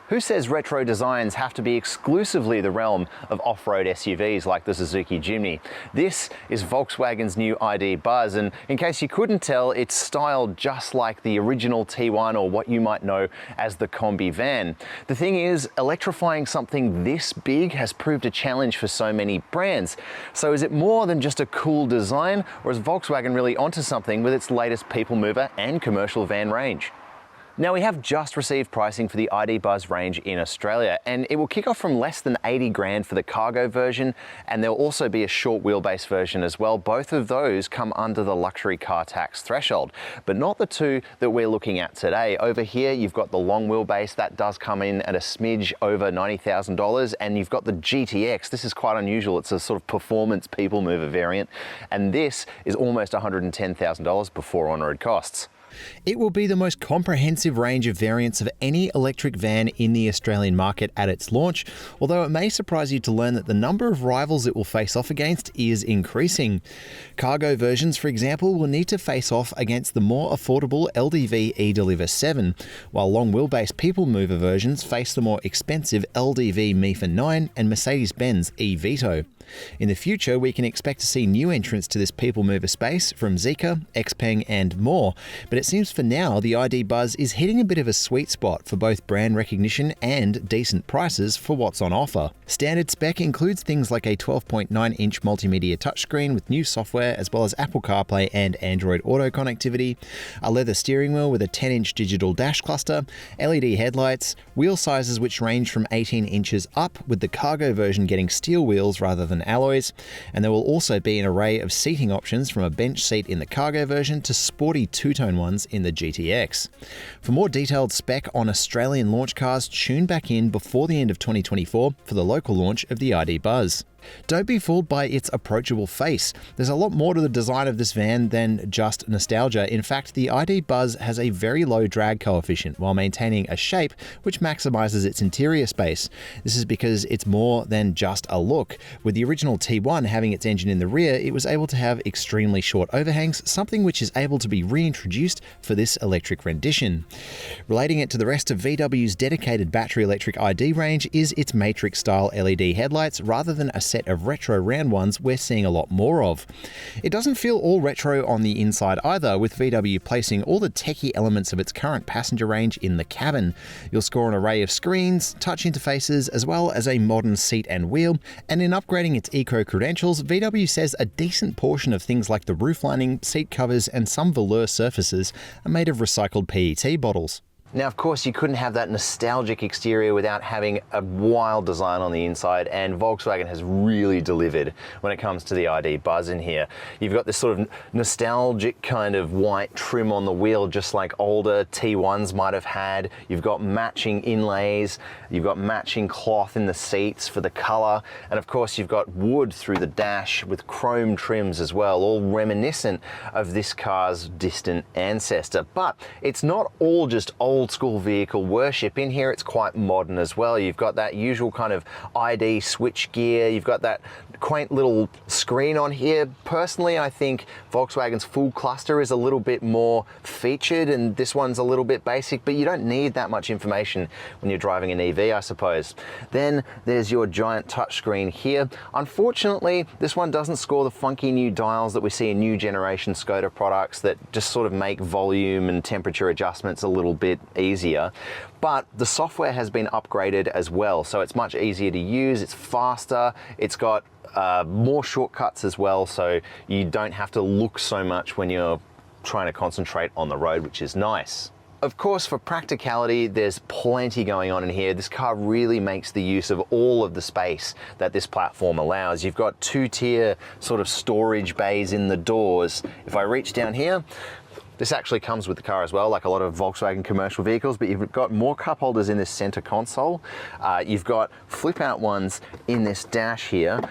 Who says retro designs have to be exclusively the realm of off-road SUVs like the Suzuki Jimny? This is Volkswagen's new ID.Buzz, and in case you couldn't tell, it's styled just like the original T1 or what you might know as the Kombi van. The thing is, electrifying something this big has proved a challenge for so many brands. So is it more than just a cool design, or is Volkswagen really onto something with its latest people mover and commercial van range? Now, we have just received pricing for the ID.Buzz range in Australia, and it will kick off from less than 80 grand for the cargo version, and there'll also be a short wheelbase version as well. Both of those come under the luxury car tax threshold, but not the two that we're looking at today. Over here, you've got the long wheelbase that does come in at a smidge over $90,000, and you've got the GTX. This is quite unusual. It's a sort of performance people mover variant, and this is almost $110,000 before on-road costs. It will be the most comprehensive range of variants of any electric van in the Australian market at its launch, although it may surprise you to learn that the number of rivals it will face off against is increasing. Cargo versions, for example, will need to face off against the more affordable LDV eDeliver 7, while long wheelbase people mover versions face the more expensive LDV MIFA 9 and Mercedes-Benz eVito. In the future, we can expect to see new entrants to this people mover space from Zeekr, XPeng and more, but it seems for now the ID.Buzz is hitting a bit of a sweet spot for both brand recognition and decent prices for what's on offer. Standard spec includes things like a 12.9-inch multimedia touchscreen with new software as well as Apple CarPlay and Android Auto connectivity, a leather steering wheel with a 10-inch digital dash cluster, LED headlights, wheel sizes which range from 18 inches up, with the cargo version getting steel wheels rather than alloys, and there will also be an array of seating options from a bench seat in the cargo version to sporty two-tone ones in the GTX. For more detailed spec on Australian launch cars, tune back in before the end of 2024 for the local launch of the ID.Buzz. Don't be fooled by its approachable face. There's a lot more to the design of this van than just nostalgia. In fact, the ID.Buzz has a very low drag coefficient while maintaining a shape which maximizes its interior space. This is because it's more than just a look. With the original T1 having its engine in the rear, it was able to have extremely short overhangs, something which is able to be reintroduced for this electric rendition. Relating it to the rest of VW's dedicated battery electric ID range is its matrix-style LED headlights rather than a set of retro round ones we're seeing a lot more of. It doesn't feel all retro on the inside either, with VW placing all the techie elements of its current passenger range in the cabin. You'll score an array of screens, touch interfaces, as well as a modern seat and wheel, and in upgrading its eco credentials, VW says a decent portion of things like the roof lining, seat covers, and some velour surfaces are made of recycled PET bottles. Now, of course, you couldn't have that nostalgic exterior without having a wild design on the inside, and Volkswagen has really delivered when it comes to the ID.Buzz in here. You've got this sort of nostalgic kind of white trim on the wheel, just like older T1s might have had. You've got matching inlays, you've got matching cloth in the seats for the color, and of course you've got wood through the dash with chrome trims as well, all reminiscent of this car's distant ancestor. But it's not all just old school vehicle worship. In here it's quite modern as well. You've got that usual kind of ID switch gear, you've got that quaint little screen on here. Personally, I think Volkswagen's full cluster is a little bit more featured and this one's a little bit basic, but you don't need that much information when you're driving an EV, I suppose. Then there's your giant touchscreen here. Unfortunately, this one doesn't score the funky new dials that we see in new generation Skoda products that just sort of make volume and temperature adjustments a little bit easier, but the software has been upgraded as well, so it's much easier to use, it's faster, it's got more shortcuts as well, so you don't have to look so much when you're trying to concentrate on the road, which is nice. Of course, for practicality, there's plenty going on in here. This car really makes the use of all of the space that this platform allows. You've got two-tier sort of storage bays in the doors. If I reach down here, this actually comes with the car as well, like a lot of Volkswagen commercial vehicles, but you've got more cup holders in this center console. You've got flip out ones in this dash here.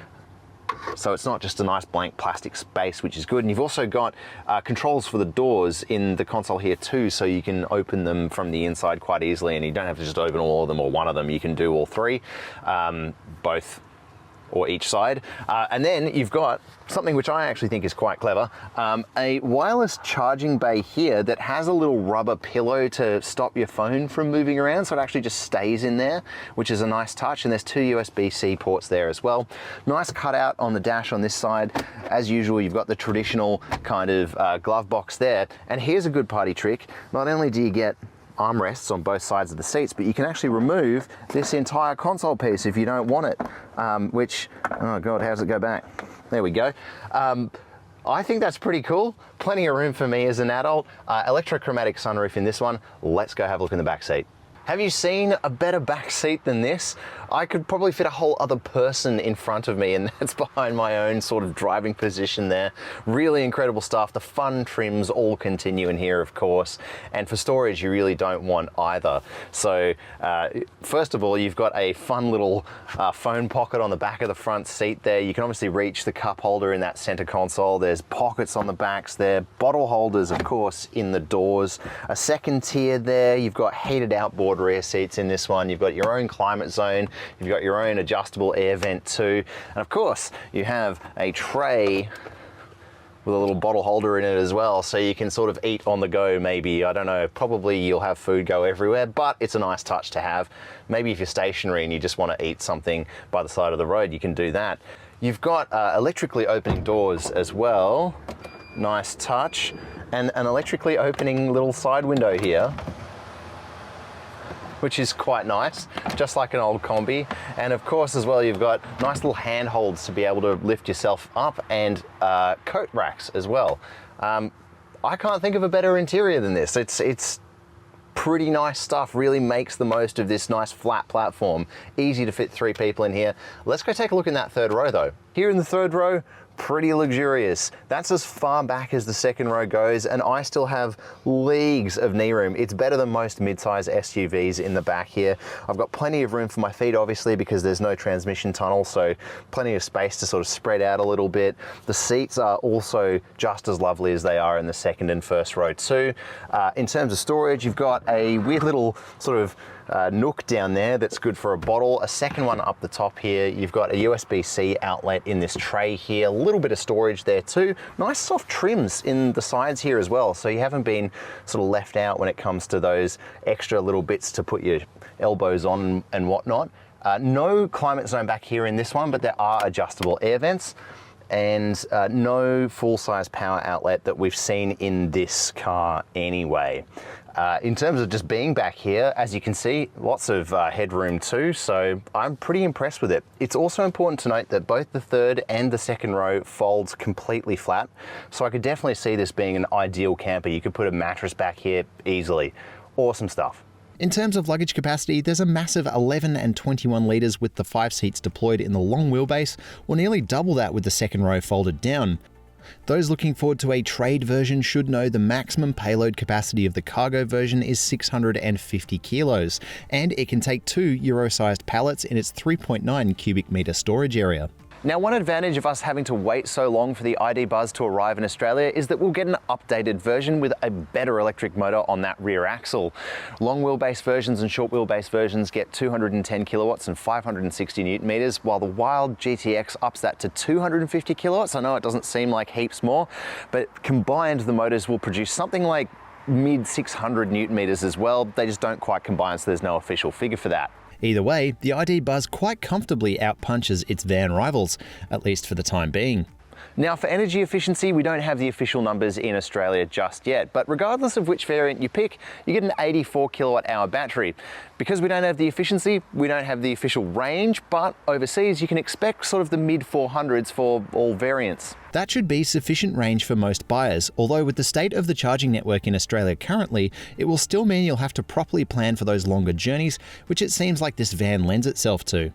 So it's not just a nice blank plastic space, which is good. And you've also got controls for the doors in the console here too, so you can open them from the inside quite easily, and you don't have to just open all of them or one of them. You can do all three, both or each side. And then you've got something which I actually think is quite clever, a wireless charging bay here that has a little rubber pillow to stop your phone from moving around, so it actually just stays in there, which is a nice touch. And there's 2 USB-C ports there as well. Nice cutout on the dash on this side. As usual, you've got the traditional kind of glove box there. And here's a good party trick. Not only do you get armrests on both sides of the seats, but you can actually remove this entire console piece if you don't want it, which, oh God, how does it go back? There we go. I think that's pretty cool. Plenty of room for me as an adult. Electrochromatic sunroof in this one. Let's go have a look in the back seat. Have you seen a better back seat than this? I could probably fit a whole other person in front of me, and that's behind my own sort of driving position there. Really incredible stuff. The fun trims all continue in here, of course. And for storage, you really don't want either. So first of all, you've got a fun little phone pocket on the back of the front seat there. You can obviously reach the cup holder in that center console. There's pockets on the backs there. Bottle holders, of course, in the doors. A second tier there. You've got heated outboard rear seats in this one. You've got your own climate zone. You've got your own adjustable air vent too. And of course, you have a tray with a little bottle holder in it as well, so you can sort of eat on the go maybe. I don't know, probably you'll have food go everywhere, but it's a nice touch to have. Maybe if you're stationary and you just want to eat something by the side of the road, you can do that. You've got electrically opening doors as well. Nice touch. And an electrically opening little side window here, which is quite nice, just like an old Kombi. And of course as well, you've got nice little handholds to be able to lift yourself up, and coat racks as well. I can't think of a better interior than this. It's pretty nice stuff, really makes the most of this nice flat platform. Easy to fit 3 people in here. Let's go take a look in that third row though. Here in the third row, pretty luxurious. That's as far back as the second row goes, and I still have leagues of knee room. It's better than most mid-size SUVs in the back here. I've got plenty of room for my feet, obviously, because there's no transmission tunnel, so plenty of space to sort of spread out a little bit. The seats are also just as lovely as they are in the second and first row too. In terms of storage, you've got a weird little sort of nook down there that's good for a bottle. A second one up the top here. You've got a USB-C outlet in this tray here. A little bit of storage there too. Nice soft trims in the sides here as well, so you haven't been sort of left out when it comes to those extra little bits to put your elbows on and whatnot. No climate zone back here in this one, but there are adjustable air vents, and no full-size power outlet that we've seen in this car anyway. In terms of just being back here, as you can see, lots of headroom too, so I'm pretty impressed with it. It's also important to note that both the third and the second row folds completely flat, so I could definitely see this being an ideal camper. You could put a mattress back here easily. Awesome stuff. In terms of luggage capacity, there's a massive 11 and 21 litres with the 5 seats deployed in the long wheelbase, or nearly double that with the second row folded down. Those looking forward to a trade version should know the maximum payload capacity of the cargo version is 650 kilos, and it can take 2 Euro-sized pallets in its 3.9 cubic metre storage area. Now, one advantage of us having to wait so long for the ID.Buzz to arrive in Australia is that we'll get an updated version with a better electric motor on that rear axle. Long wheelbase versions and short wheelbase versions get 210 kilowatts and 560 newton meters, while the Wild GTX ups that to 250 kilowatts. I know it doesn't seem like heaps more, but combined the motors will produce something like mid 600 newton meters as well. They just don't quite combine, so there's no official figure for that. Either way, the ID.Buzz quite comfortably outpunches its van rivals, at least for the time being. Now, for energy efficiency, we don't have the official numbers in Australia just yet, but regardless of which variant you pick, you get an 84 kilowatt hour battery. Because we don't have the efficiency, we don't have the official range, but overseas you can expect sort of the mid 400s for all variants. That should be sufficient range for most buyers, although with the state of the charging network in Australia currently, it will still mean you'll have to properly plan for those longer journeys, which it seems like this van lends itself to.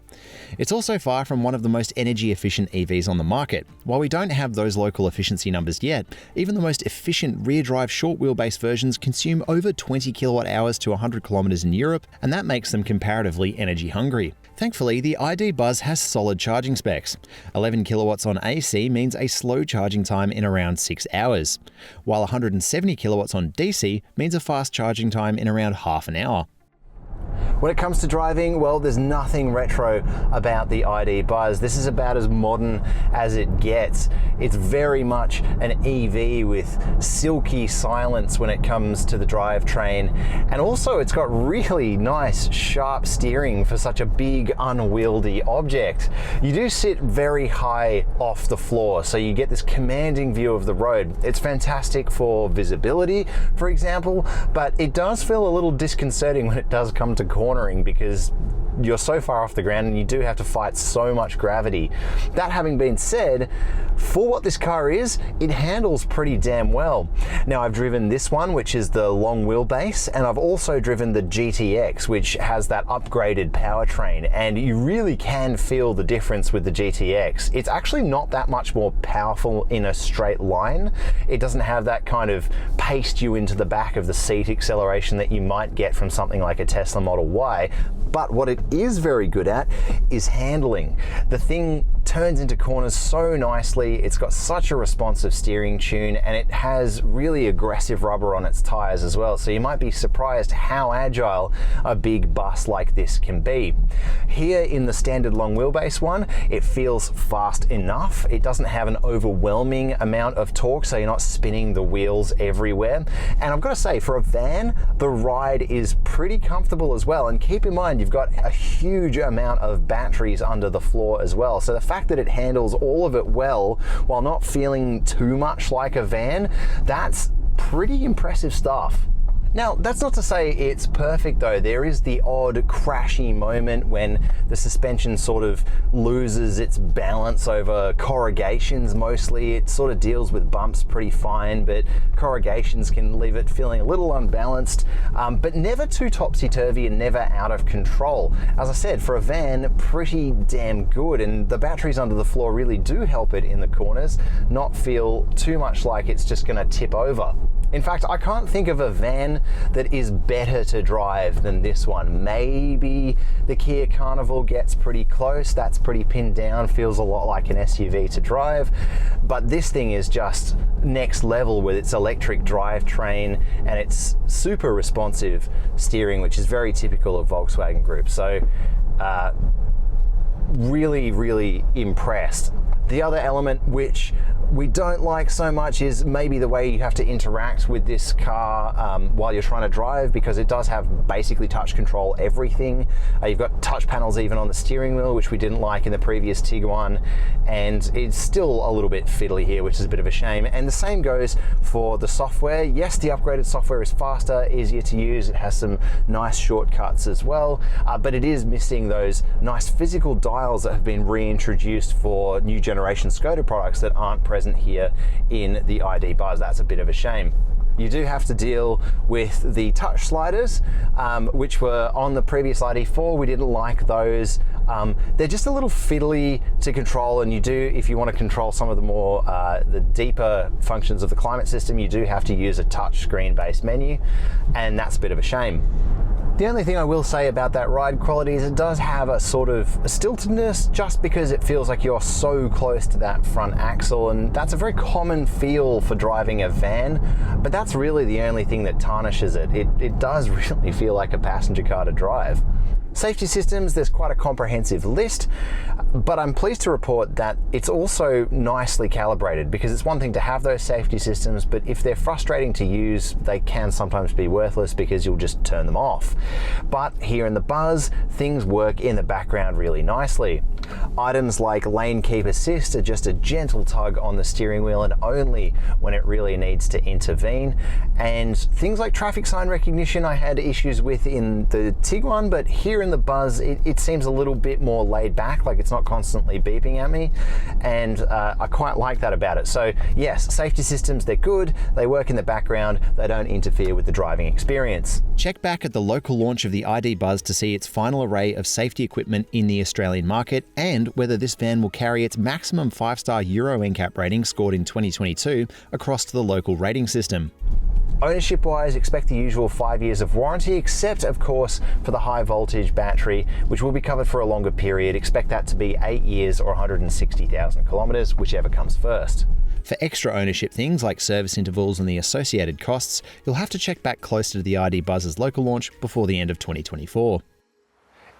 It's also far from one of the most energy efficient EVs on the market. While we don't have those local efficiency numbers yet, even the most efficient rear-drive short wheelbase versions consume over 20 kilowatt hours to 100 kilometers in Europe, and that makes them comparatively energy hungry. Thankfully, the ID.Buzz has solid charging specs. 11 kilowatts on AC means a slow charging time in around 6 hours, while 170 kilowatts on DC means a fast charging time in around half an hour. When it comes to driving, well, there's nothing retro about the ID.Buzz. This is about as modern as it gets. It's very much an EV with silky silence when it comes to the drivetrain. And also it's got really nice, sharp steering for such a big, unwieldy object. You do sit very high off the floor, so you get this commanding view of the road. It's fantastic for visibility, for example, but it does feel a little disconcerting when it does come to cornering because you're so far off the ground and you do have to fight so much gravity. That having been said, for what this car is, it handles pretty damn well. Now, I've driven this one, which is the long wheelbase, and I've also driven the GTX, which has that upgraded powertrain, and you really can feel the difference with the GTX. It's actually not that much more powerful in a straight line. It doesn't have that kind of paste you into the back of the seat acceleration that you might get from something like a Tesla Model Y. But what it is very good at is handling. The thing turns into corners so nicely, it's got such a responsive steering tune, and it has really aggressive rubber on its tires as well, so you might be surprised how agile a big bus like this can be. Here in the standard long wheelbase one, it feels fast enough. It doesn't have an overwhelming amount of torque, so you're not spinning the wheels everywhere. And I've got to say, for a van, the ride is pretty comfortable as well. And keep in mind, you've got a huge amount of batteries under the floor as well. So the fact that it handles all of it well while not feeling too much like a van, that's pretty impressive stuff. Now, that's not to say it's perfect though. There is the odd crashy moment when the suspension sort of loses its balance over corrugations mostly. It sort of deals with bumps pretty fine, but corrugations can leave it feeling a little unbalanced, but never too topsy-turvy and never out of control. As I said, for a van, pretty damn good, and the batteries under the floor really do help it in the corners not feel too much like it's just gonna tip over. In fact, I can't think of a van that is better to drive than this one. Maybe the Kia Carnival gets pretty close. That's pretty pinned down, feels a lot like an SUV to drive. But this thing is just next level with its electric drivetrain and its super responsive steering, which is very typical of Volkswagen Group. So really, really impressed. The other element which we don't like so much is maybe the way you have to interact with this car while you're trying to drive, because it does have basically touch control everything. You've got touch panels even on the steering wheel, which we didn't like in the previous Tiguan, and it's still a little bit fiddly here, which is a bit of a shame. And the same goes for the software. Yes, the upgraded software is faster, easier to use. It has some nice shortcuts as well, but it is missing those nice physical dials that have been reintroduced for new generation Skoda products that aren't present here in the ID.Buzz. That's a bit of a shame. You do have to deal with the touch sliders, which were on the previous ID.4. We didn't like those. They're just a little fiddly to control, and you do, if you want to control some of the more, the deeper functions of the climate system, you do have to use a touch screen based menu, and that's a bit of a shame. The only thing I will say about that ride quality is it does have a sort of stiltedness, just because it feels like you're so close to that front axle, and that's a very common feel for driving a van, but that's really the only thing that tarnishes it. It does really feel like a passenger car to drive. Safety systems, there's quite a comprehensive list, but I'm pleased to report that it's also nicely calibrated, because it's one thing to have those safety systems, but if they're frustrating to use, they can sometimes be worthless because you'll just turn them off. But here in the Buzz, things work in the background really nicely. Items like lane keep assist are just a gentle tug on the steering wheel, and only when it really needs to intervene. And things like traffic sign recognition I had issues with in the Tiguan, but here in the Buzz, it seems a little bit more laid back, like it's not constantly beeping at me, and I quite like that about it. So yes, safety systems, they're good, they work in the background, they don't interfere with the driving experience. Check back at the local launch of the ID.Buzz to see its final array of safety equipment in the Australian market, and whether this van will carry its maximum 5-star Euro NCAP rating scored in 2022 across to the local rating system. Ownership-wise, expect the usual 5 years of warranty, except of course for the high voltage battery, which will be covered for a longer period. Expect that to be 8 years or 160,000 kilometers, whichever comes first. For extra ownership things like service intervals and the associated costs, you'll have to check back closer to the ID.Buzz's local launch before the end of 2024.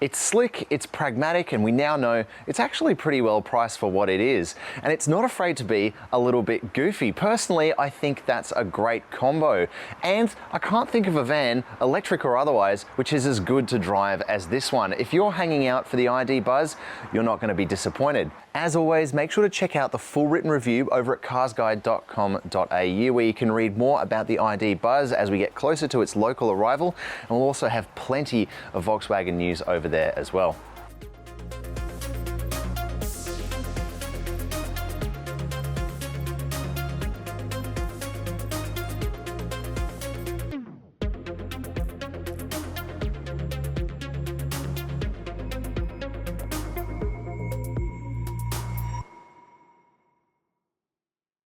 It's slick, it's pragmatic, and we now know it's actually pretty well priced for what it is. And it's not afraid to be a little bit goofy. Personally, I think that's a great combo. And I can't think of a van, electric or otherwise, which is as good to drive as this one. If you're hanging out for the ID.Buzz, you're not going to be disappointed. As always, make sure to check out the full written review over at carsguide.com.au, where you can read more about the ID.Buzz as we get closer to its local arrival. And we'll also have plenty of Volkswagen news over there as well.